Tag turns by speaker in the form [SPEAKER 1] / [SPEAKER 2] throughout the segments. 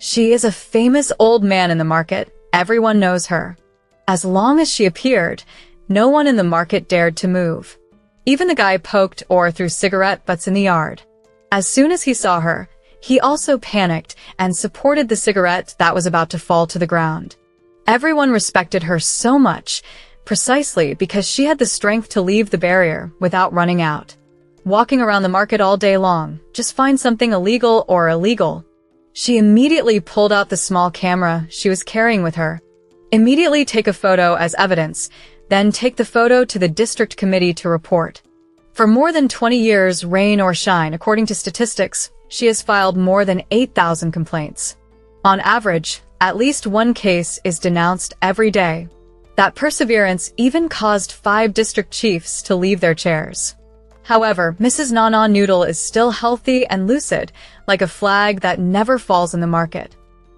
[SPEAKER 1] She is a famous old man in the market. Everyone knows her. As long as she appeared, no one in the market dared to move. Even the guy poked or threw cigarette butts in the yard. As soon as he saw her, he also panicked and supported the cigarette that was about to fall to the ground. Everyone respected her so much, precisely because she had the strength to leave the barrier without running out. Walking around the market all day long, just find something illegal or illegal. She immediately pulled out the small camera she was carrying with her. Immediately take a photo as evidence, then take the photo to the district committee to report. For more than 20 years, rain or shine, according to statistics, she has filed more than 8,000 complaints. On average, at least one case is denounced every day. That perseverance even caused 5 district chiefs to leave their chairs. However, Mrs. Nana Noodle is still healthy and lucid, like a flag that never falls in the market.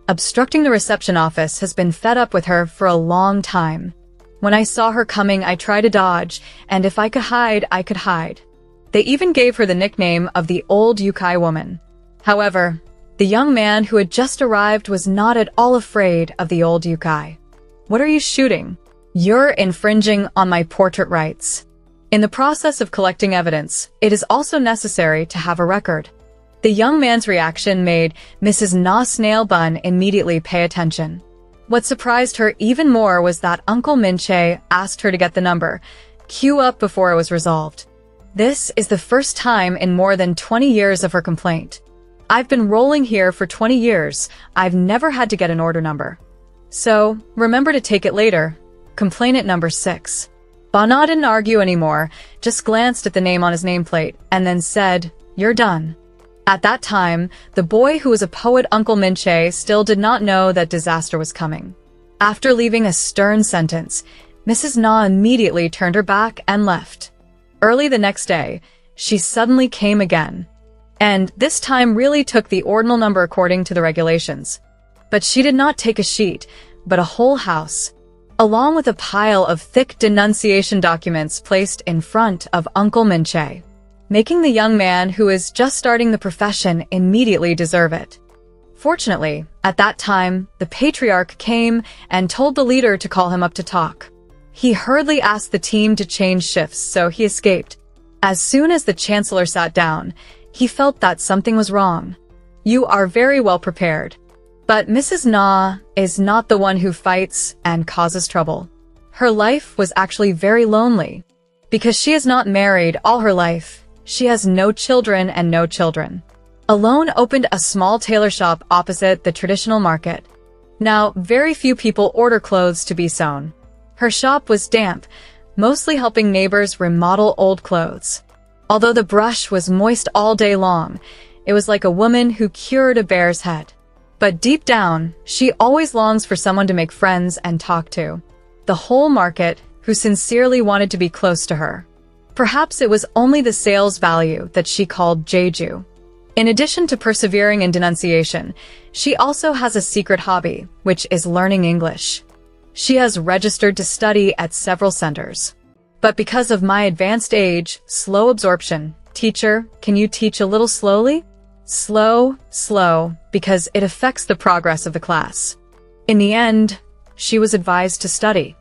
[SPEAKER 1] Obstructing the reception office has been fed up with her for a long time. When I saw her coming, I tried to dodge, and if I could hide, I could hide. They even gave her the nickname of the old Yukai woman. However, the young man who had just arrived was not at all afraid of the old Yukai. "What are you shooting? You're infringing on my portrait rights." In the process of collecting evidence, it is also necessary to have a record. The young man's reaction made Mrs. Na Snail Bun immediately pay attention. What surprised her even more was that Uncle Minche asked her to get the number, queue up before it was resolved. This is the first time in more than 20 years of her complaint. "I've been rolling here for 20 years. I've never had to get an order number. So, remember to take it later." Complainant number 6. Bana didn't argue anymore, just glanced at the name on his nameplate, and then said, "You're done." At that time, the boy who was a poet, Uncle Minche, still did not know that disaster was coming. After leaving a stern sentence, Mrs. Na immediately turned her back and left. Early the next day, she suddenly came again, and this time really took the ordinal number according to the regulations. But she did not take a sheet, but a whole house, along with a pile of thick denunciation documents placed in front of Uncle Minche, making the young man who is just starting the profession immediately deserve it. Fortunately, at that time, the patriarch came and told the leader to call him up to talk. He hurriedly asked the team to change shifts, so he escaped. As soon as the chancellor sat down, he felt that something was wrong. "You are very well prepared. But Mrs. Na is not the one who fights and causes trouble. Her life was actually very lonely. Because she is not married all her life, she has no children and no children. Alone opened a small tailor shop opposite the traditional market. Now, very few people order clothes to be sewn. Her shop was damp, mostly helping neighbors remodel old clothes. Although the brush was moist all day long, it was like a woman who cured a bear's head. But deep down, she always longs for someone to make friends and talk to. The whole market, who sincerely wanted to be close to her. Perhaps it was only the sales value that she called Jeju. In addition to persevering in denunciation, she also has a secret hobby, which is learning English. She has registered to study at several centers. But because of my advanced age, slow absorption, "Teacher, can you teach a little slowly?" Slow, because it affects the progress of the class. In the end, she was advised to study.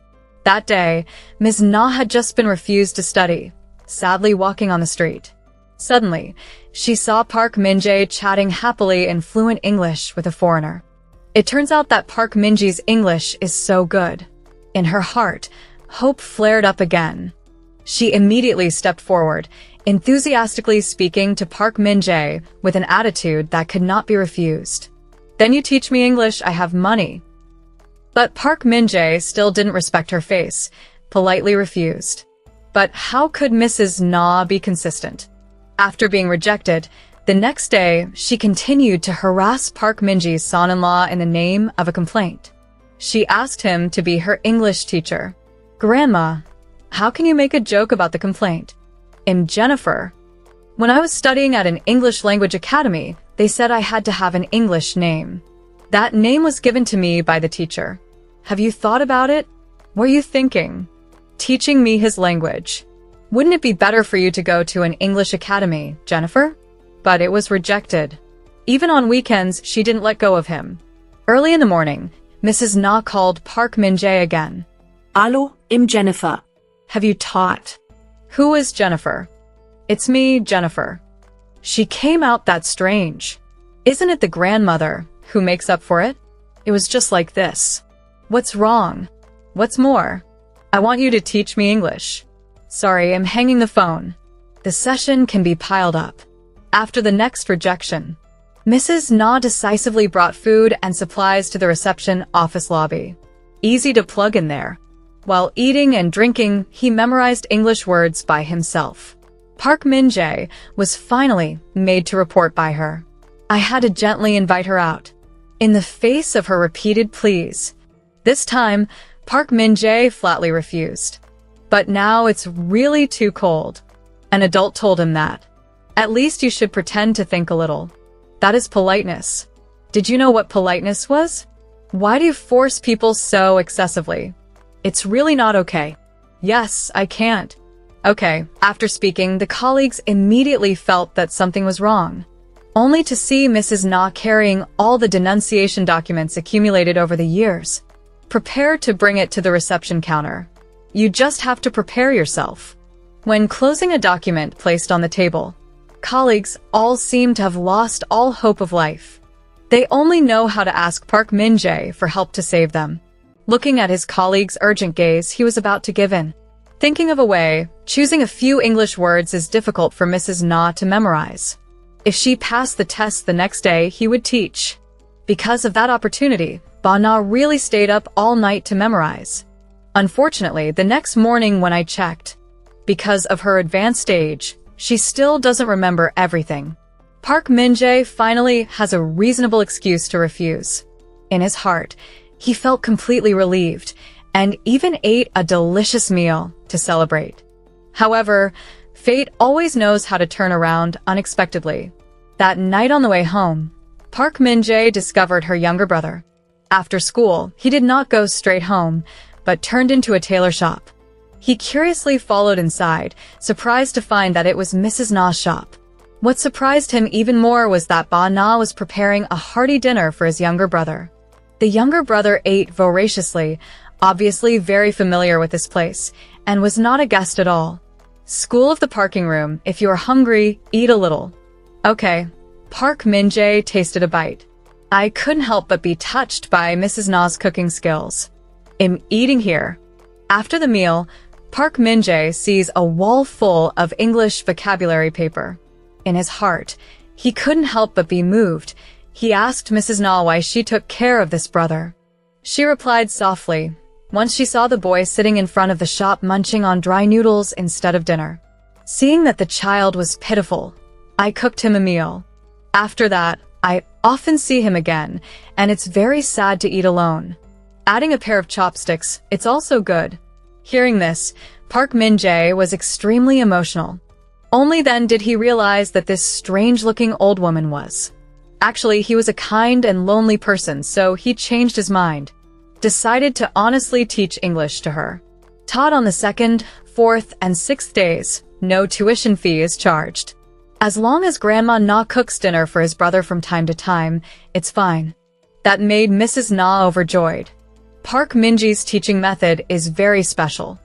[SPEAKER 1] That day, Ms. Na had just been refused to study, sadly walking on the street. Suddenly, she saw Park Min-jae chatting happily in fluent English with a foreigner. It turns out that Park Min-jae's English is so good. In her heart, hope flared up again. She immediately stepped forward, enthusiastically speaking to Park Min-jae with an attitude that could not be refused. "Then you teach me English, I have money." But Park Min-jae still didn't respect her face, politely refused. But how could Mrs. Na be consistent? After being rejected, the next day, she continued to harass Park Min-jae's son-in-law in the name of a complaint. She asked him to be her English teacher. "Grandma, how can you make a joke about the complaint? I'm Jennifer. When I was studying at an English language academy, they said I had to have an English name. That name was given to me by the teacher. Have you thought about it? What are you thinking? Teaching me his language. Wouldn't it be better for you to go to an English academy, Jennifer?" But it was rejected. Even on weekends, she didn't let go of him. Early in the morning, Mrs. Na called Park Min-jae again.
[SPEAKER 2] Hallo, im Jennifer.
[SPEAKER 1] Have you taught? Who is Jennifer? It's me, Jennifer. She came out that strange. Isn't it the grandmother who makes up for it? It was just like this. What's wrong? What's more? I want you to teach me English. Sorry, I'm hanging the phone. The session can be piled up. After the next rejection, Mrs. Na decisively brought food and supplies to the reception office lobby. Easy to plug in there. While eating and drinking, he memorized English words by himself. Park Min-jae was finally made to report by her. I had to gently invite her out. In the face of her repeated pleas. This time, Park Min-jae flatly refused. But now it's really too cold. An adult told him that. At least you should pretend to think a little. That is politeness. Did you know what politeness was? Why do you force people so excessively? It's really not okay. Yes, I can't. Okay, after speaking, the colleagues immediately felt that something was wrong. Only to see Mrs. Na carrying all the denunciation documents accumulated over the years. Prepare to bring it to the reception counter. You just have to prepare yourself. When closing a document placed on the table, colleagues all seemed to have lost all hope of life. They only know how to ask Park Min-jae for help to save them. Looking at his colleague's urgent gaze, he was about to give in. Thinking of a way, choosing a few English words is difficult for Mrs. Na to memorize. If she passed the test the next day, he would teach. Because of that opportunity, Ba Na really stayed up all night to memorize. Unfortunately, the next morning when I checked, because of her advanced age, she still doesn't remember everything. Park Min-jae finally has a reasonable excuse to refuse. In his heart, he felt completely relieved and even ate a delicious meal to celebrate. However, fate always knows how to turn around unexpectedly. That night on the way home, Park Min-jae discovered her younger brother. After school, he did not go straight home, but turned into a tailor shop. He curiously followed inside, surprised to find that it was Mrs. Na's shop. What surprised him even more was that Ba Na was preparing a hearty dinner for his younger brother. The younger brother ate voraciously, obviously very familiar with this place, and was not a guest at all. School of the parking room, if you are hungry, eat a little. Okay. Park Min-jae tasted a bite. I couldn't help but be touched by Mrs. Na's cooking skills. I'm eating here. After the meal, Park Min-jae sees a wall full of English vocabulary paper. In his heart, he couldn't help but be moved. He asked Mrs. Na why she took care of this brother. She replied softly, once she saw the boy sitting in front of the shop munching on dry noodles instead of dinner. Seeing that the child was pitiful, I cooked him a meal. After that, I often see him again, and it's very sad to eat alone. Adding a pair of chopsticks, it's also good. Hearing this, Park Min-jae was extremely emotional. Only then did he realize that this strange-looking old woman was. Actually, he was a kind and lonely person, so he changed his mind. Decided to honestly teach English to her. Taught on the 2nd, 4th, and 6th days, no tuition fee is charged. As long as Grandma Na cooks dinner for his brother from time to time, it's fine. That made Mrs. Na overjoyed. Park Min-jae's teaching method is very special.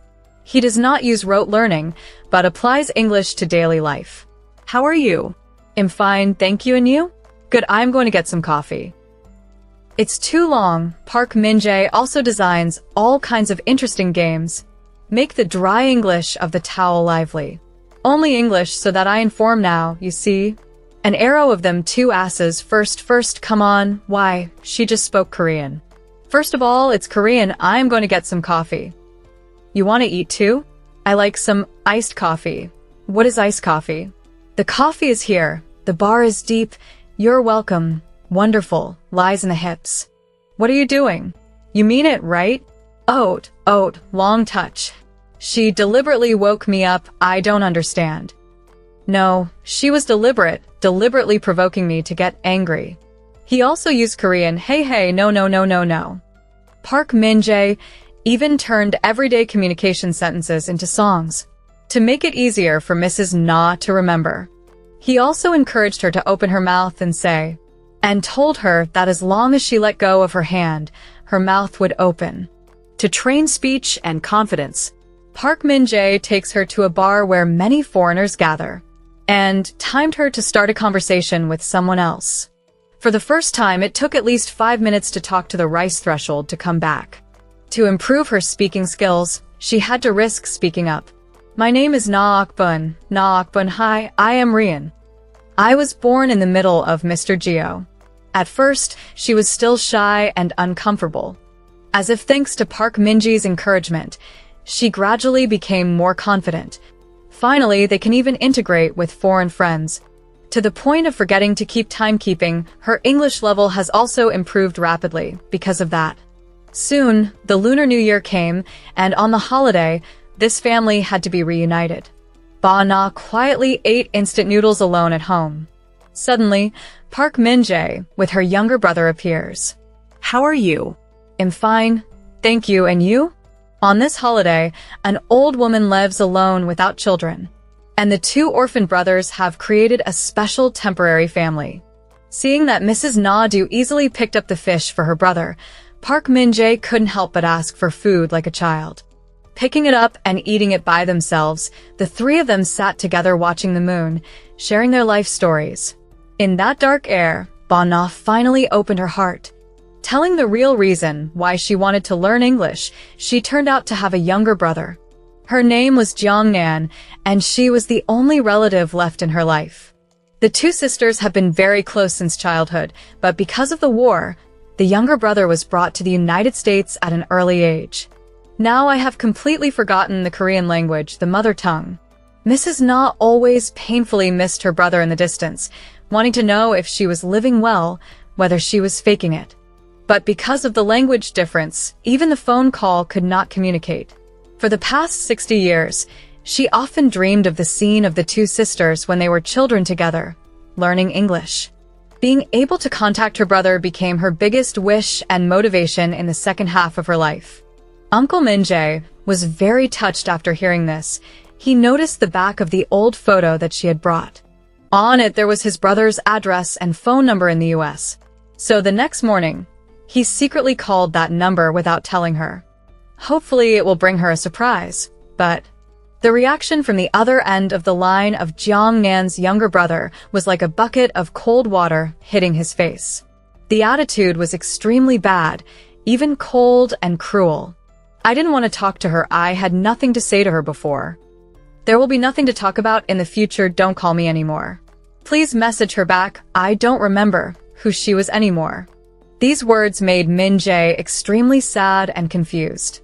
[SPEAKER 1] He does not use rote learning, but applies English to daily life. How are you? I'm fine, thank you, and you? Good, I'm going to get some coffee. It's too long. Park Min-jae also designs all kinds of interesting games. Make the dry English of the towel lively. Only English so that I inform now, you see. An arrow of them 2 asses first, come on, why, she just spoke Korean. First of all, it's Korean, I'm going to get some coffee. You want to eat too? I like some iced coffee. What is iced coffee? The coffee is here, the bar is deep, you're welcome, wonderful, lies in the hips. What are you doing? You mean it, right? Oat, long touch. She deliberately woke me up, I don't understand. No, she was deliberately provoking me to get angry. He also used Korean, hey, no. Park Min-jae even turned everyday communication sentences into songs to make it easier for Mrs. Na to remember. He also encouraged her to open her mouth and say, and told her that as long as she let go of her hand, her mouth would open.
[SPEAKER 2] To train speech and confidence,
[SPEAKER 1] Park Min-jae takes her to a bar where many foreigners gather, and timed her to start a conversation with someone else. For the first time, it took at least 5 minutes to talk to the rice threshold to come back. To improve her speaking skills, she had to risk speaking up. My name is Na Akbun. Na Akbun, hi, I am Rian. I was born in the middle of Mr. Geo. At first, she was still shy and uncomfortable. As if thanks to Park Min-jae's encouragement, she gradually became more confident. Finally, they can even integrate with foreign friends. To the point of forgetting to keep timekeeping, her English level has also improved rapidly because of that. Soon, the Lunar New Year came, and on the holiday, this family had to be reunited. Ba Na quietly ate instant noodles alone at home. Suddenly, Park Min-jae, with her younger brother, appears.
[SPEAKER 2] how are you?
[SPEAKER 1] I'm fine, thank you, and you? On this holiday, an old woman lives alone without children, and the two orphan brothers have created a special temporary family. Seeing that Mrs. Na-do easily picked up the fish for her brother, Park Min-jae couldn't help but ask for food like a child. Picking it up and eating it by themselves, the three of them sat together watching the moon, sharing their life stories. In that dark air, Ba Na finally opened her heart. Telling the real reason why she wanted to learn English, she turned out to have a younger brother. Her name was Jongnan, and she was the only relative left in her life. The two sisters have been very close since childhood, but because of the war, the younger brother was brought to the United States at an early age. Now I have completely forgotten the Korean language, the mother tongue. Mrs. Na always painfully missed her brother in the distance, wanting to know if she was living well, whether she was faking it. But because of the language difference, even the phone call could not communicate. For the past 60 years, she often dreamed of the scene of the two sisters when they were children together, learning English. Being able to contact her brother became her biggest wish and motivation in the second half of her life. Uncle Min-jae was very touched after hearing this. He noticed the back of the old photo that she had brought. On it, there was his brother's address and phone number in the US. So the next morning, he secretly called that number without telling her. Hopefully it will bring her a surprise, but the reaction from the other end of the line of Jong-nan's younger brother was like a bucket of cold water hitting his face. The attitude was extremely bad, even cold and cruel. I didn't want to talk to her. I had nothing to say to her before. There will be nothing to talk about in the future. Don't call me anymore. Please message her back. I don't remember who she was anymore. These words made Min-jae extremely sad and confused.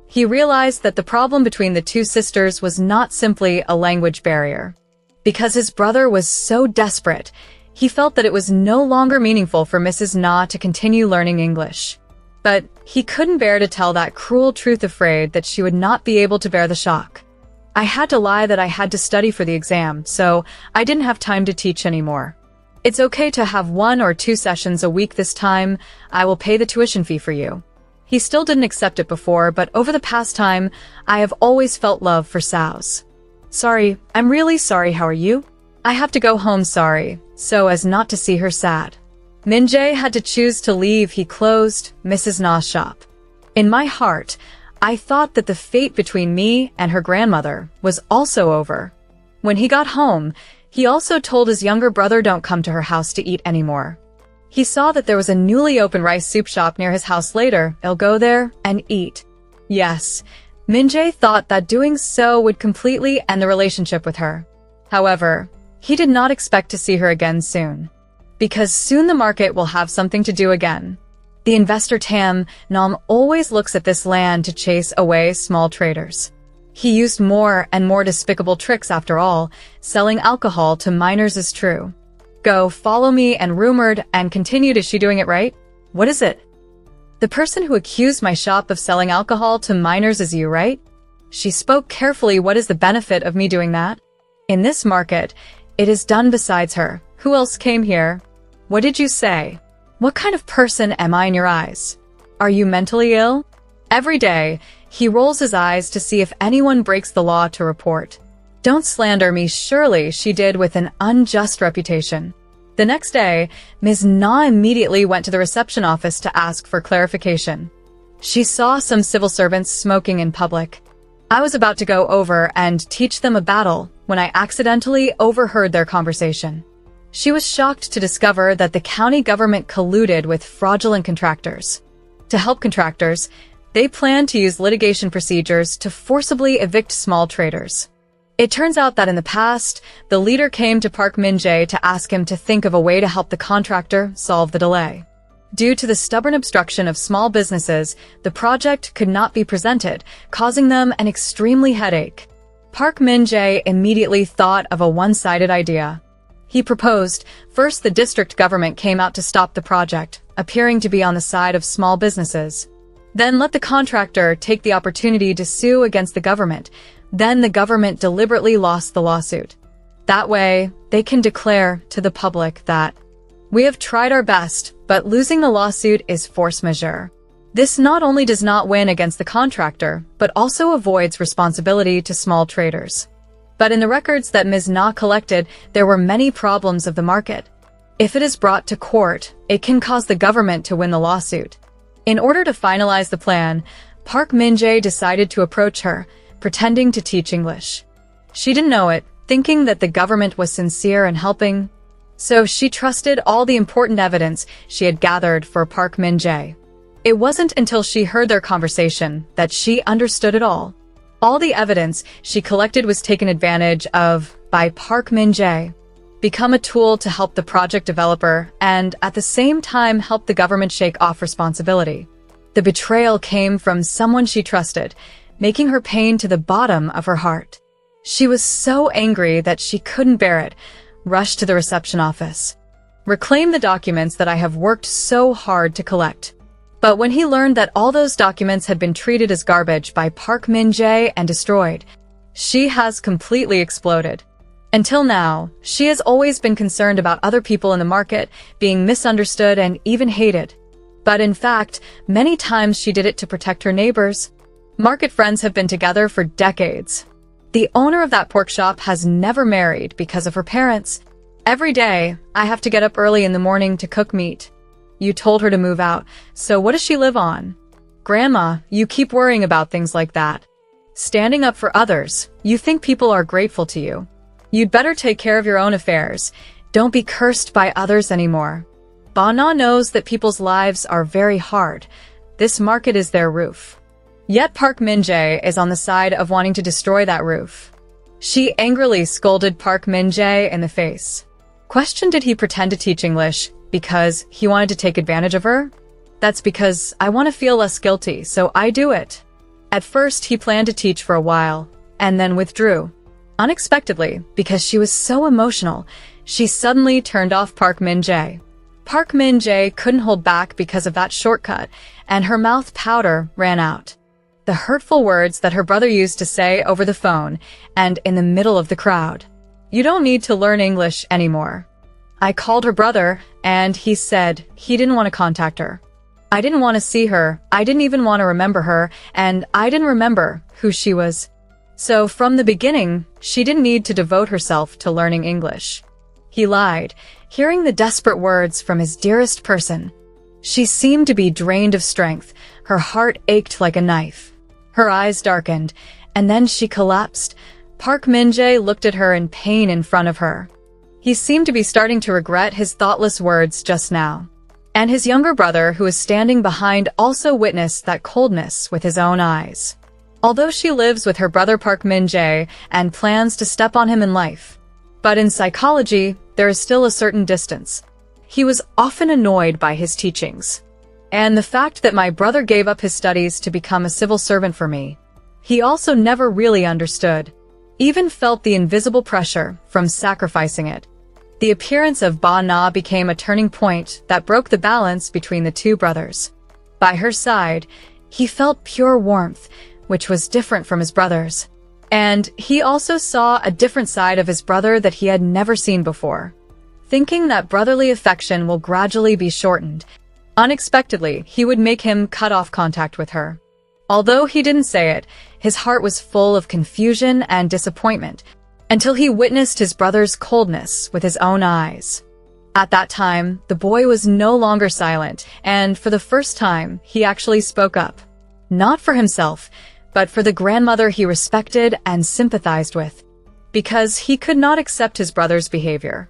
[SPEAKER 1] He realized that the problem between the two sisters was not simply a language barrier. Because his brother was so desperate, he felt that it was no longer meaningful for Mrs. Na to continue learning English. But he couldn't bear to tell that cruel truth, afraid that she would not be able to bear the shock. I had to lie that I had to study for the exam, so I didn't have time to teach anymore. It's okay to have 1 or 2 sessions a week this time. I will pay the tuition fee for you. He still didn't accept it before, but over the past time, I have always felt love for Sao's. Sorry, I'm really sorry. How are you? I have to go home, sorry, so as not to see her sad. Min-jae had to choose to leave. He closed Mrs. Na's shop. In my heart, I thought that the fate between me and her grandmother was also over. When he got home, he also told his younger brother don't come to her house to eat anymore. He saw that there was a newly opened rice soup shop near his house later. He'll go there and eat. Yes, Min-jae thought that doing so would completely end the relationship with her. However, he did not expect to see her again soon. Because soon the market will have something to do again. The investor Tam Nam always looks at this land to chase away small traders. He used more and more despicable tricks after all. Selling alcohol to minors is true. Go, follow me, and rumored and continued. Is she doing it right? What is it? The person who accused my shop of selling alcohol to minors is you, right? She spoke carefully. What is the benefit of me doing that? In this market, it is done besides her. Who else came here? What did you say? What kind of person am I in your eyes? Are you mentally ill? Every day, he rolls his eyes to see if anyone breaks the law to report. Don't slander me. Surely she did with an unjust reputation. The next day, Ms. Na immediately went to the reception office to ask for clarification. She saw some civil servants smoking in public. I was about to go over and teach them a battle when I accidentally overheard their conversation. She was shocked to discover that the county government colluded with fraudulent contractors. To help contractors, they planned to use litigation procedures to forcibly evict small traders. It turns out that in the past, the leader came to Park Min-jae to ask him to think of a way to help the contractor solve the delay. Due to the stubborn obstruction of small businesses, the project could not be presented, causing them an extremely headache. Park Min-jae immediately thought of a one-sided idea. He proposed, first the district government came out to stop the project, appearing to be on the side of small businesses. Then let the contractor take the opportunity to sue against the government. Then the government deliberately lost the lawsuit. That way, they can declare to the public that we have tried our best, but losing the lawsuit is force majeure. This not only does not win against the contractor, but also avoids responsibility to small traders. But in the records that Ms. Na collected, there were many problems of the market. If it is brought to court, it can cause the government to win the lawsuit. In order to finalize the plan, Park Min-jae decided to approach her, pretending to teach English. She didn't know it, thinking that the government was sincere in helping. So she trusted all the important evidence she had gathered for Park Min-jae. It wasn't until she heard their conversation that she understood it all. All the evidence she collected was taken advantage of by Park Min-jae, become a tool to help the project developer and at the same time help the government shake off responsibility. The betrayal came from someone she trusted, making her pain to the bottom of her heart. She was so angry that she couldn't bear it, rushed to the reception office. Reclaim the documents that I have worked so hard to collect. But when he learned that all those documents had been treated as garbage by Park Min-jae and destroyed, she has completely exploded. Until now, she has always been concerned about other people in the market being misunderstood and even hated. But in fact, many times she did it to protect her neighbors. Market friends have been together for decades. The owner of that pork shop has never married because of her parents. Every day, I have to get up early in the morning to cook meat. You told her to move out, so what does she live on? Grandma, you keep worrying about things like that. Standing up for others, you think people are grateful to you. You'd better take care of your own affairs. Don't be cursed by others anymore. Ba-na knows that people's lives are very hard. This market is their roof. Yet Park Min-jae is on the side of wanting to destroy that roof. She angrily scolded Park Min-jae in the face. Question: did he pretend to teach English because he wanted to take advantage of her? That's because I want to feel less guilty, so I do it. At first, he planned to teach for a while, and then withdrew. Unexpectedly, because she was so emotional, she suddenly turned off Park Min-jae. Park Min-jae couldn't hold back because of that shortcut, and her mouth powder ran out. The hurtful words that her brother used to say over the phone and in the middle of the crowd. You don't need to learn English anymore. I called her brother, and he said he didn't want to contact her. I didn't want to see her, I didn't even want to remember her, and I didn't remember who she was. So from the beginning, she didn't need to devote herself to learning English. He lied, hearing the desperate words from his dearest person. She seemed to be drained of strength, her heart ached like a knife. Her eyes darkened, and then she collapsed. Park Min-jae looked at her in pain in front of her. He seemed to be starting to regret his thoughtless words just now. And his younger brother, who was standing behind, also witnessed that coldness with his own eyes. Although she lives with her brother Park Min-jae and plans to step on him in life. But in psychology, there is still a certain distance. He was often annoyed by his teachings. And the fact that my brother gave up his studies to become a civil servant for me. He also never really understood. Even felt the invisible pressure from sacrificing it. The appearance of Ba-na became a turning point that broke the balance between the two brothers. By her side, he felt pure warmth, which was different from his brother's. And he also saw a different side of his brother that he had never seen before. Thinking that brotherly affection will gradually be shortened, unexpectedly, he would make him cut off contact with her. Although he didn't say it, his heart was full of confusion and disappointment, until he witnessed his brother's coldness with his own eyes. At that time, the boy was no longer silent, and for the first time, he actually spoke up. Not for himself, but for the grandmother he respected and sympathized with. Because he could not accept his brother's behavior.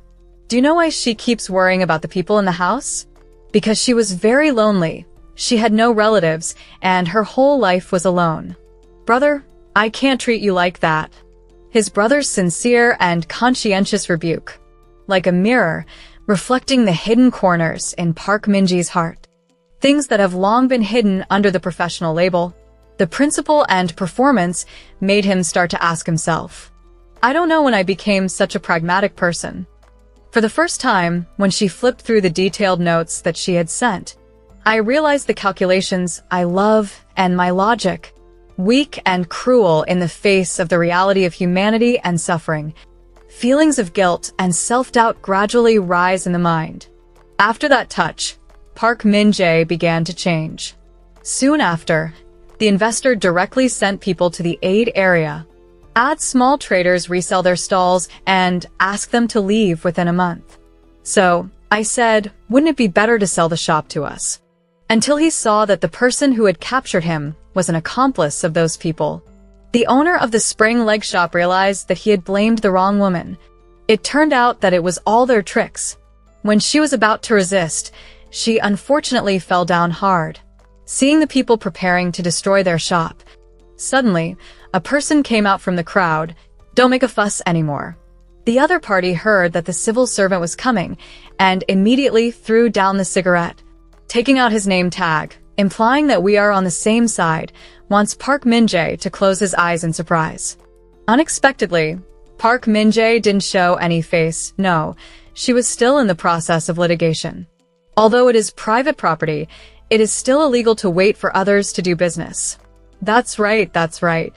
[SPEAKER 1] Do you know why she keeps worrying about the people in the house? Because she was very lonely. She had no relatives, and her whole life was alone. Brother, I can't treat you like that. His brother's sincere and conscientious rebuke. Like a mirror, reflecting the hidden corners in Park Min-jae's heart. Things that have long been hidden under the professional label. The principle and performance made him start to ask himself, I don't know when I became such a pragmatic person. For the first time, when she flipped through the detailed notes that she had sent, I realized the calculations I love and my logic, weak and cruel in the face of the reality of humanity and suffering. Feelings of guilt and self-doubt gradually rise in the mind. After that touch, Park Min-jae began to change. Soon after, the investor directly sent people to the aid area, had small traders resell their stalls, and ask them to leave within a month. So, I said, wouldn't it be better to sell the shop to us? Until he saw that the person who had captured him was an accomplice of those people. The owner of the spring leg shop realized that he had blamed the wrong woman. It turned out that it was all their tricks. When she was about to resist, she unfortunately fell down hard. Seeing the people preparing to destroy their shop, suddenly, a person came out from the crowd. Don't make a fuss anymore. The other party heard that the civil servant was coming and immediately threw down the cigarette, taking out his name tag, implying that we are on the same side, wants Park Min-jae to close his eyes in surprise. Unexpectedly, Park Min-jae didn't show any face. No, she was still in the process of litigation. Although it is private property, it is still illegal to wait for others to do business. That's right, that's right.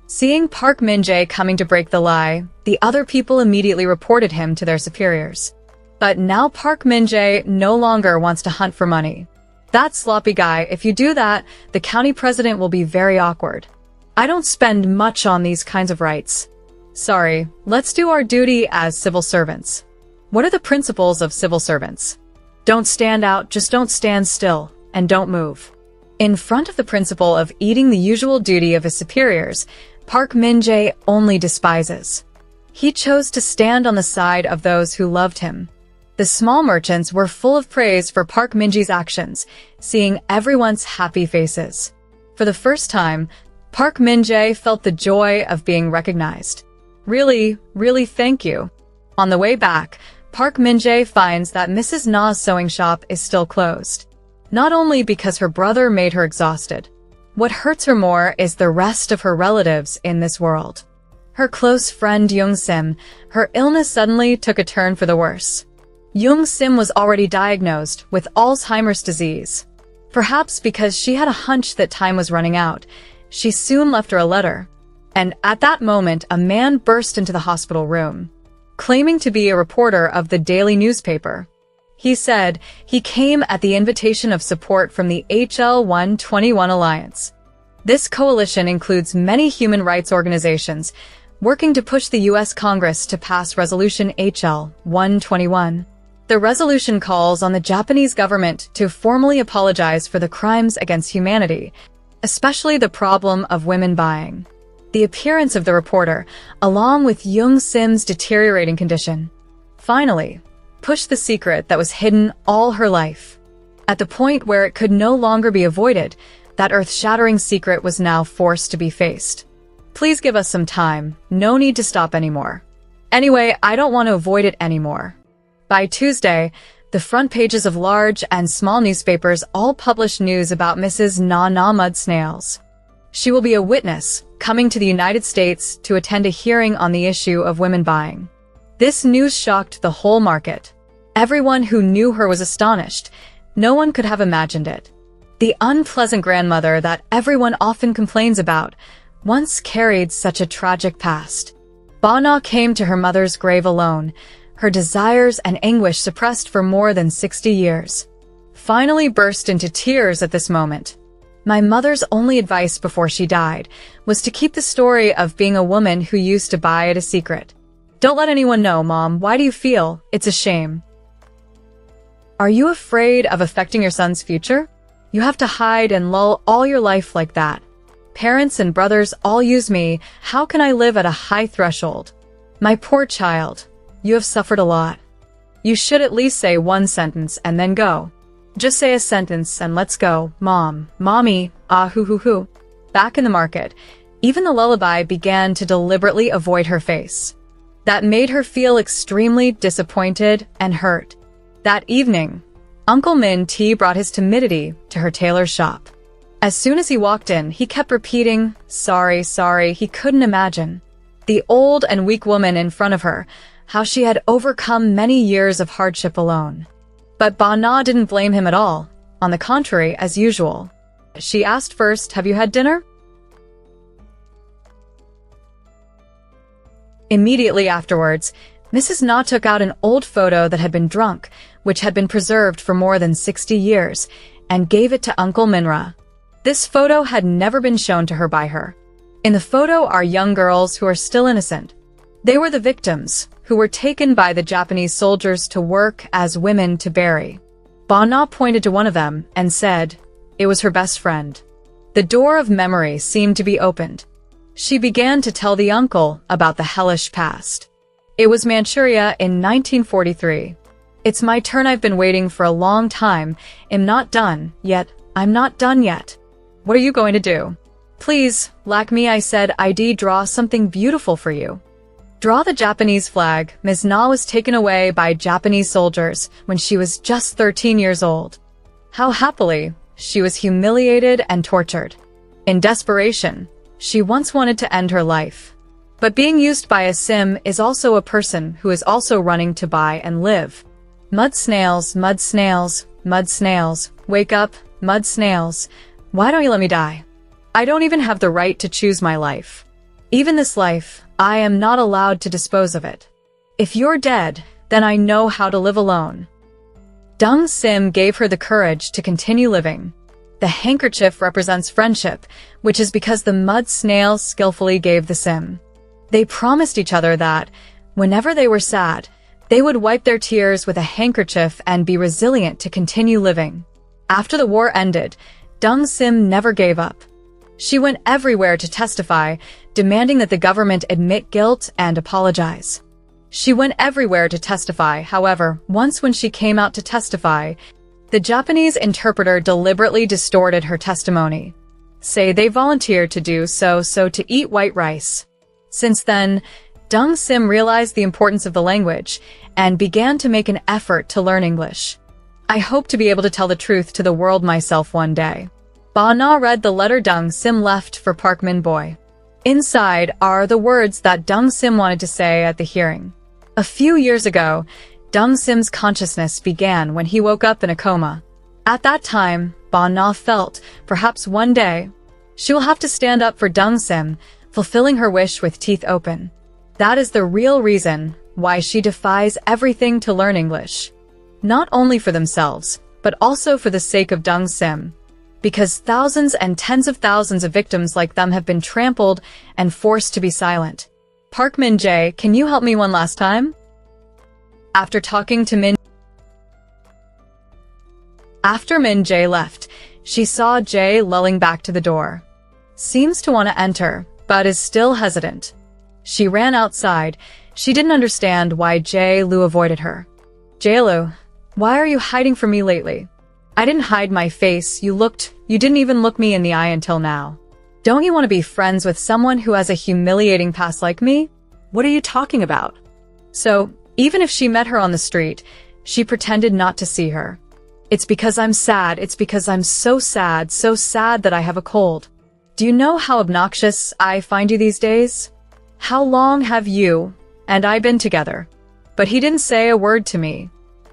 [SPEAKER 1] Seeing Park Min-jae coming to break the lie, the other people immediately reported him to their superiors. But now Park Min-jae no longer wants to hunt for money. That sloppy guy, if you do that, the county president will be very awkward. I don't spend much on these kinds of rights. Sorry, let's do our duty as civil servants. What are the principles of civil servants? Don't stand out, just don't stand still, and don't move. In front of the principle of eating the usual duty of his superiors, Park Min-jae only despises. He chose to stand on the side of those who loved him. The small merchants were full of praise for Park Min-jae's actions, seeing everyone's happy faces. For the first time, Park Min-jae felt the joy of being recognized. Really, really thank you. On the way back, Park Min-jae finds that Mrs. Na's sewing shop is still closed. Not only because her brother made her exhausted. What hurts her more is the rest of her relatives in this world. Her close friend Young Sim, her illness suddenly took a turn for the worse. Young Sim was already diagnosed with Alzheimer's disease. Perhaps because she had a hunch that time was running out, she soon left her a letter. And at that moment, a man burst into the hospital room, claiming to be a reporter of the daily newspaper. He said he came at the invitation of support from the HL 121 Alliance. This coalition includes many human rights organizations working to push the U.S. Congress to pass Resolution HL 121. The resolution calls on the Japanese government to formally apologize for the crimes against humanity, especially the problem of women buying. The appearance of the reporter, along with Young Sim's deteriorating condition, finally pushed the secret that was hidden all her life. At the point where it could no longer be avoided, that earth-shattering secret was now forced to be faced. Please give us some time. No need to stop anymore. Anyway, I don't want to avoid it anymore. By Tuesday, the front pages of large and small newspapers all published news about Mrs. Na Mud Snails. She will be a witness, coming to the United States to attend a hearing on the issue of women buying. This news shocked the whole market. Everyone who knew her was astonished. No one could have imagined it. The unpleasant grandmother that everyone often complains about once carried such a tragic past. Ba-na came to her mother's grave alone, her desires and anguish suppressed for more than 60 years. Finally burst into tears at this moment. My mother's only advice before she died was to keep the story of being a woman who used to buy it a secret. Don't let anyone know, Mom. Why do you feel it's a shame? Are you afraid of affecting your son's future? You have to hide and lull all your life like that. Parents and brothers all use me. How can I live at a high threshold? My poor child, you have suffered a lot. You should at least say one sentence and then go. Just say a sentence and let's go. Mom, mommy, ah hoo hoo hoo. Back in the market, even the lullaby began to deliberately avoid her face. That made her feel extremely disappointed and hurt. That evening, Uncle Min T brought his timidity to her tailor's shop. As soon as he walked in, he kept repeating, sorry, sorry. He couldn't imagine. The old and weak woman in front of her, how she had overcome many years of hardship alone. But Ba Na didn't blame him at all. On the contrary, as usual. She asked first, have you had dinner? Immediately afterwards, Mrs. Na took out an old photo that had been drunk, which had been preserved for more than 60 years, and gave it to Uncle Minra. This photo had never been shown to her by her. In the photo are young girls who are still innocent. They were the victims, who were taken by the Japanese soldiers to work as women to bury. Ba Na pointed to one of them and said, it was her best friend. The door of memory seemed to be opened. She began to tell the uncle about the hellish past. It was Manchuria in 1943. It's my turn. I've been waiting for a long time. I'm not done yet. I'm not done yet. What are you going to do? Please, like me, I said, I'd draw something beautiful for you. Draw the Japanese flag. Ms. Na was taken away by Japanese soldiers when she was just 13 years old. How happily, she was humiliated and tortured. In desperation, she once wanted to end her life. But being used by a sim is also a person who is also running to buy and live. Mud snails, mud snails, mud snails, wake up, mud snails. Why don't you let me die? I don't even have the right to choose my life. Even this life, I am not allowed to dispose of it. If you're dead, then I know how to live alone. Dung Sim gave her the courage to continue living. The handkerchief represents friendship, which is because the mud snail skillfully gave the sim. They promised each other that, whenever they were sad, they would wipe their tears with a handkerchief and be resilient to continue living. After the war ended, Dung Sim never gave up. She went everywhere to testify, demanding that the government admit guilt and apologize. She went everywhere to testify. However, once when she came out to testify, the Japanese interpreter deliberately distorted her testimony. Say they volunteered to do so to eat white rice. Since then, Dung Sim realized the importance of the language and began to make an effort to learn English. I hope to be able to tell the truth to the world myself one day. Ba Na read the letter Dung Sim left for Park Min Boy. Inside are the words that Dung Sim wanted to say at the hearing. A few years ago, Dung Sim's consciousness began when he woke up in a coma. At that time, Ba Na felt, perhaps one day, she will have to stand up for Dung Sim, fulfilling her wish with teeth open. That is the real reason why she defies everything to learn English. Not only for themselves, but also for the sake of Dung Sim. Because thousands and tens of thousands of victims like them have been trampled and forced to be silent. Park Min Jae, can you help me one last time? After Min Jae left, she saw Jae lulling back to the door. Seems to want to enter, but is still hesitant. She ran outside. She didn't understand why Jae Lu avoided her. Jae Lu, why are you hiding from me lately? I didn't hide my face. You didn't even look me in the eye until now. Don't you want to be friends with someone who has a humiliating past like me?
[SPEAKER 2] What are you talking about?
[SPEAKER 1] So, even if she met her on the street, she pretended not to see her. It's because I'm sad. It's because I'm so sad that I have a cold. Do you know how obnoxious I find you these days? How long have you and I been together? But he didn't say a word to me.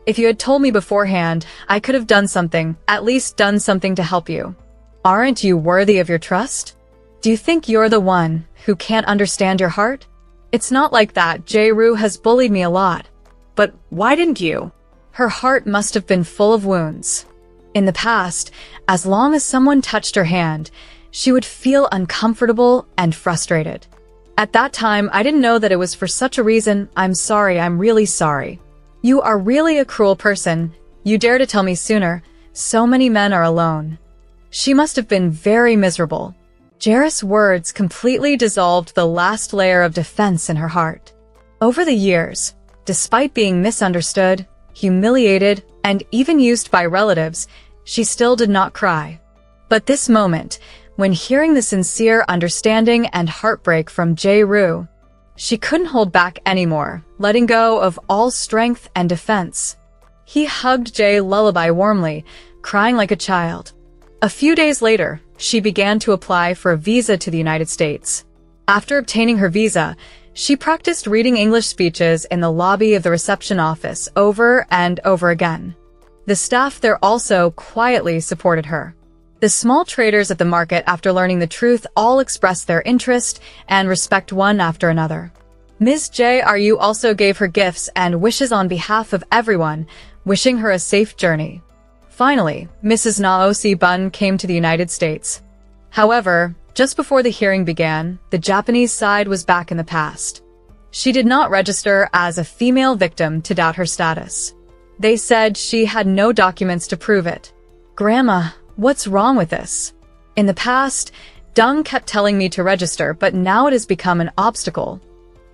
[SPEAKER 1] If you had told me beforehand, I could have done something, at least done something to help you. Aren't you worthy of your trust? Do you think you're the one who can't understand your heart? It's not like that. Jae-ru has bullied me a lot.
[SPEAKER 2] But why didn't you?
[SPEAKER 1] Her heart must have been full of wounds. In the past, as long as someone touched her hand, she would feel uncomfortable and frustrated. At that time, I didn't know that it was for such a reason. I'm sorry. I'm really sorry. You are really a cruel person. You dare to tell me sooner. So many men are alone. She must have been very miserable. Jairus' words completely dissolved the last layer of defense in her heart. Over the years, despite being misunderstood, humiliated, and even used by relatives, she still did not cry. But this moment, when hearing the sincere understanding and heartbreak from Jae-ru, she couldn't hold back anymore, letting go of all strength and defense. He hugged Jae Lullaby warmly, crying like a child. A few days later, she began to apply for a visa to the United States. After obtaining her visa, she practiced reading English speeches in the lobby of the reception office over and over again. The staff there also quietly supported her. The small traders at the market, after learning the truth, all expressed their interest and respect one after another. Ms. Jae-ru also gave her gifts and wishes on behalf of everyone, wishing her a safe journey. Finally, Mrs. Naosi Bun came to the United States. However, just before the hearing began, the Japanese side was back in the past. She did not register as a female victim to doubt her status. They said she had no documents to prove it. Grandma, what's wrong with this? In the past, Dung kept telling me to register, but now it has become an obstacle.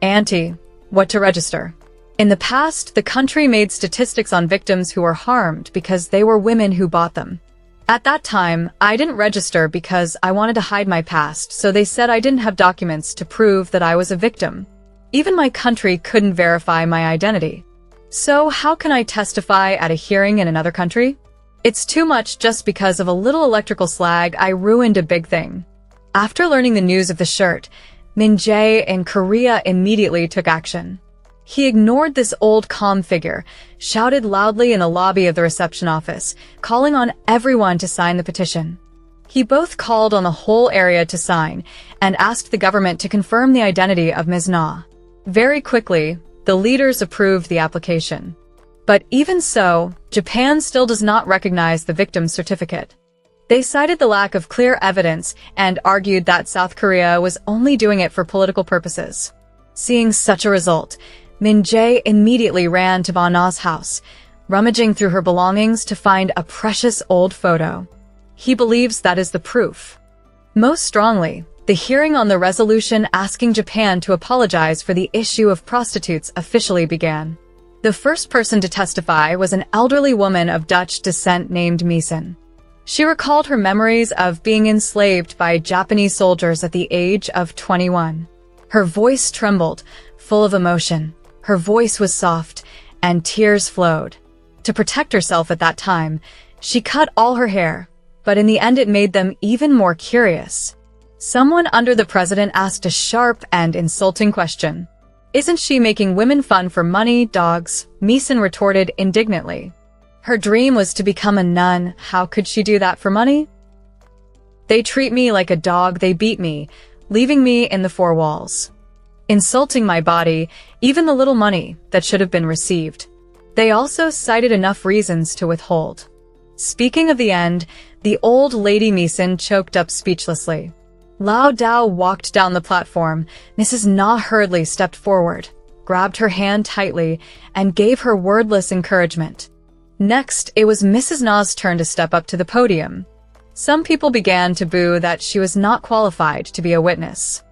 [SPEAKER 1] Auntie, what to register? In the past, the country made statistics on victims who were harmed because they were women who bought them. At that time, I didn't register because I wanted to hide my past, so they said I didn't have documents to prove that I was a victim. Even my country couldn't verify my identity. So how can I testify at a hearing in another country? It's too much. Just because of a little electrical slag, I ruined a big thing. After learning the news of the shirt, Min Jae in Korea immediately took action. He ignored this old calm figure, shouted loudly in the lobby of the reception office, calling on everyone to sign the petition. He both called on the whole area to sign and asked the government to confirm the identity of Ms. Na. Very quickly, the leaders approved the application. But even so, Japan still does not recognize the victim's certificate. They cited the lack of clear evidence and argued that South Korea was only doing it for political purposes. Seeing such a result, Min Jae immediately ran to Ba Na's house, rummaging through her belongings to find a precious old photo. He believes that is the proof. Most strongly, the hearing on the resolution asking Japan to apologize for the issue of prostitutes officially began. The first person to testify was an elderly woman of Dutch descent named Misen. She recalled her memories of being enslaved by Japanese soldiers at the age of 21. Her voice trembled, full of emotion. Her voice was soft, and tears flowed. To protect herself at that time, she cut all her hair, but in the end it made them even more curious. Someone under the president asked a sharp and insulting question. Isn't she making women fun for money, dogs? Misen retorted indignantly. Her dream was to become a nun. How could she do that for money? They treat me like a dog. They beat me, leaving me in the four walls, insulting my body, even the little money that should have been received. They also cited enough reasons to withhold. Speaking of the end, the old lady Misen choked up speechlessly. Lao Dao walked down the platform. Mrs. Na hurriedly stepped forward, grabbed her hand tightly, and gave her wordless encouragement. Next, it was Mrs. Na's turn to step up to the podium. Some people began to boo that she was not qualified to be a witness.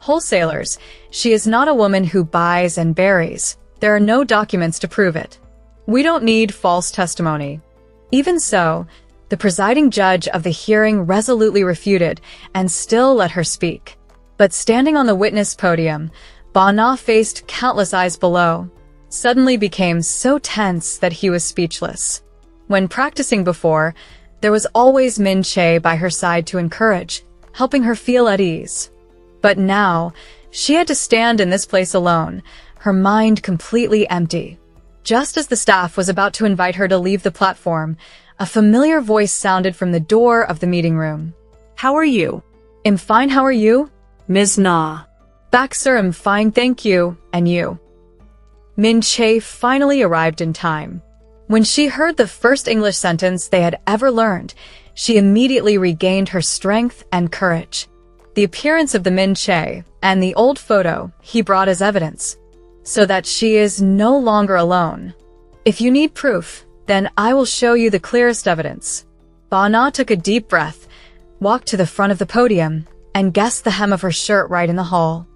[SPEAKER 1] Wholesalers, she is not a woman who buys and buries. There are no documents to prove it. We don't need false testimony. Even so, the presiding judge of the hearing resolutely refuted and still let her speak. But standing on the witness podium, Ba Na faced countless eyes below, suddenly became so tense that he was speechless. When practicing before, there was always Min Jae by her side to encourage, helping her feel at ease. But now, she had to stand in this place alone, her mind completely empty. Just as the staff was about to invite her to leave the platform, a familiar voice sounded from the door of the meeting room.
[SPEAKER 2] How are you?
[SPEAKER 1] I'm fine, how are you?
[SPEAKER 2] Ms. Na.
[SPEAKER 1] Back, sir, I'm fine, thank you. And you? Min Jae finally arrived in time. When she heard the first English sentence they had ever learned, she immediately regained her strength and courage. The appearance of the Min Jae and the old photo he brought as evidence, so that she is no longer alone. If you need proof, Then I will show you the clearest evidence. Ba Na took a deep breath, walked to the front of the podium, and guessed the hem of her shirt right in the hall.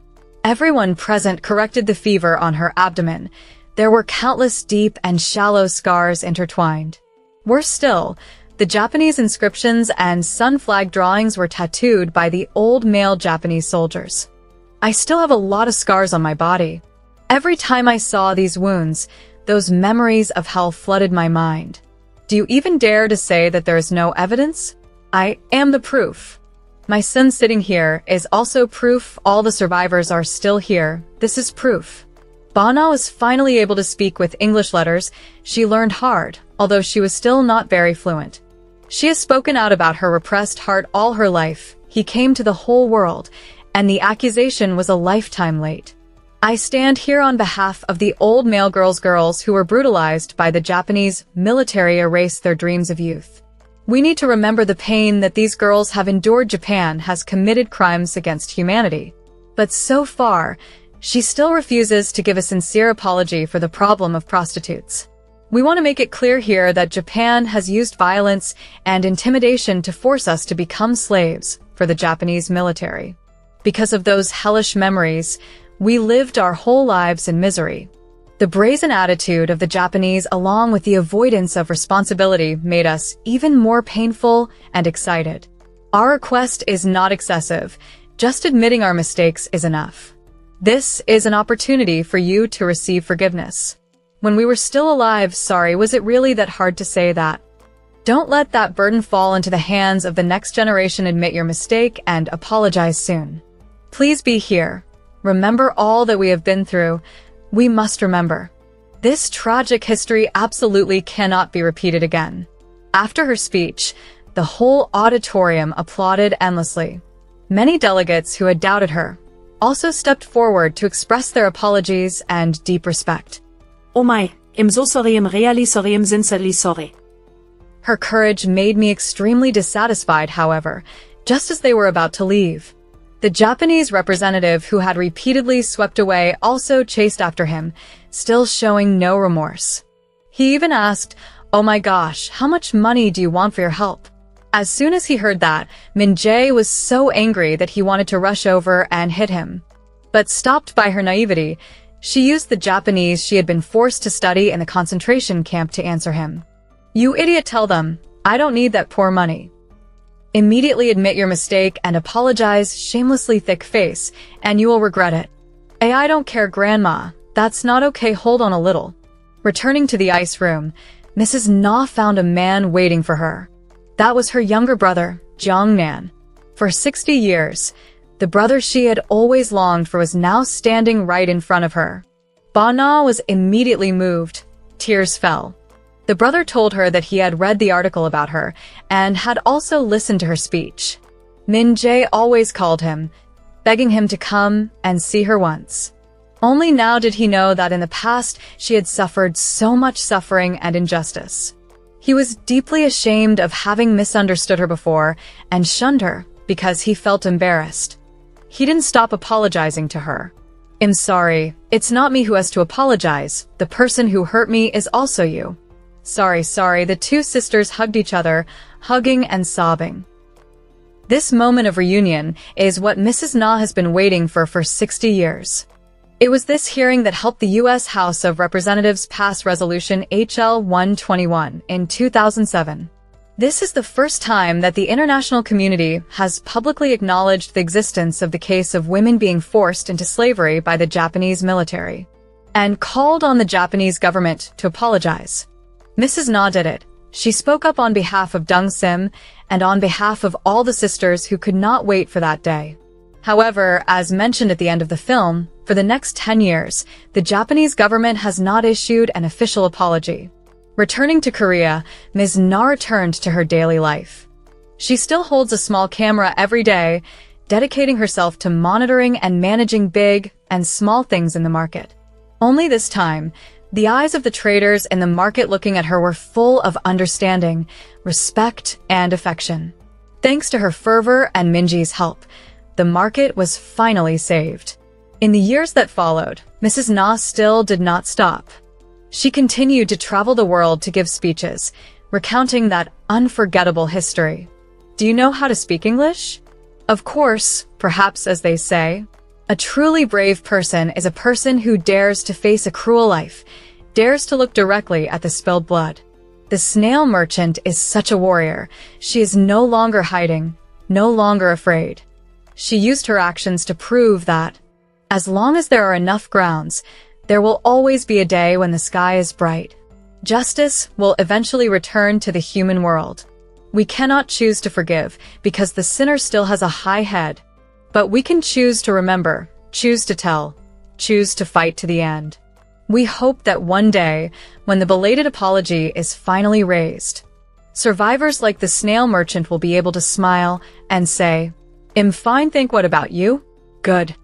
[SPEAKER 1] Everyone present corrected the fever on her abdomen. There were countless deep and shallow scars intertwined. Worse still, the Japanese inscriptions and sun flag drawings were tattooed by the old male Japanese soldiers. I still have a lot of scars on my body. Every time I saw these wounds, those memories of hell flooded my mind. Do you even dare to say that there is no evidence? I am the proof. My son sitting here is also proof. All the survivors are still here. This is proof. Ba Na was finally able to speak with English letters. She learned hard, although she was still not very fluent. She has spoken out about her repressed heart all her life. He came to the whole world, and the accusation was a lifetime late. I stand here on behalf of the old male girls who were brutalized by the Japanese military, erased their dreams of youth. We need to remember the pain that these girls have endured. Japan has committed crimes against humanity. But so far, she still refuses to give a sincere apology for the problem of prostitutes. We want to make it clear here that Japan has used violence and intimidation to force us to become slaves for the Japanese military. Because of those hellish memories, we lived our whole lives in misery. The brazen attitude of the Japanese, along with the avoidance of responsibility, made us even more painful and excited. Our request is not excessive. Just admitting our mistakes is enough. This is an opportunity for you to receive forgiveness. When we were still alive, sorry, was it really that hard to say that? Don't let that burden fall into the hands of the next generation. Admit your mistake and apologize soon. Please be here. Remember all that we have been through. We must remember. This tragic history absolutely cannot be repeated again. After her speech, the whole auditorium applauded endlessly. Many delegates who had doubted her also stepped forward to express their apologies and deep respect.
[SPEAKER 2] Oh my, I'm so sorry, I'm really sorry, I'm sincerely sorry.
[SPEAKER 1] Her courage made me extremely dissatisfied, however, just as they were about to leave. The Japanese representative who had repeatedly swept away also chased after him, still showing no remorse. He even asked, "Oh my gosh, how much money do you want for your help?" As soon as he heard that, Min Jae was so angry that he wanted to rush over and hit him. But stopped by her naivety, she used the Japanese she had been forced to study in the concentration camp to answer him. "You idiot, tell them, I don't need that poor money. Immediately admit your mistake and apologize, shamelessly thick face, and you will regret it." I don't care, Grandma. That's not okay, hold on a little." Returning to the ice room, Mrs. Na found a man waiting for her. That was her younger brother, Jong Nan. For 60 years, the brother she had always longed for was now standing right in front of her. Ba Na was immediately moved. Tears fell. The brother told her that he had read the article about her and had also listened to her speech. Min Jae always called him, begging him to come and see her once. Only now did he know that in the past she had suffered so much suffering and injustice. He was deeply ashamed of having misunderstood her before and shunned her because he felt embarrassed. He didn't stop apologizing to her. "I'm sorry, it's not me who has to apologize. The person who hurt me is also you." Sorry, the two sisters hugged each other, hugging and sobbing. This moment of reunion is what Mrs. Na has been waiting for 60 years. It was this hearing that helped the U.S. House of Representatives pass Resolution HL 121 in 2007. This is the first time that the international community has publicly acknowledged the existence of the case of women being forced into slavery by the Japanese military, and called on the Japanese government to apologize. Mrs. Na did it. She spoke up on behalf of Deng Sim and on behalf of all the sisters who could not wait for that day. However, as mentioned at the end of the film, for the next 10 years, the Japanese government has not issued an official apology. Returning to Korea, Ms. Na returned to her daily life. She still holds a small camera every day, dedicating herself to monitoring and managing big and small things in the market. Only this time, the eyes of the traders in the market looking at her were full of understanding, respect, and affection. Thanks to her fervor and Minji's help, the market was finally saved. In the years that followed, Mrs. Na still did not stop. She continued to travel the world to give speeches, recounting that unforgettable history. Do you know how to speak English? Of course, perhaps as they say. A truly brave person is a person who dares to face a cruel life, dares to look directly at the spilled blood. The snail merchant is such a warrior. She is no longer hiding, no longer afraid. She used her actions to prove that, as long as there are enough grounds, there will always be a day when the sky is bright. Justice will eventually return to the human world. We cannot choose to forgive because the sinner still has a high head. But we can choose to remember, choose to tell, choose to fight to the end. We hope that one day, when the belated apology is finally raised, survivors like the snail merchant will be able to smile and say, "I'm fine, think what about you? Good."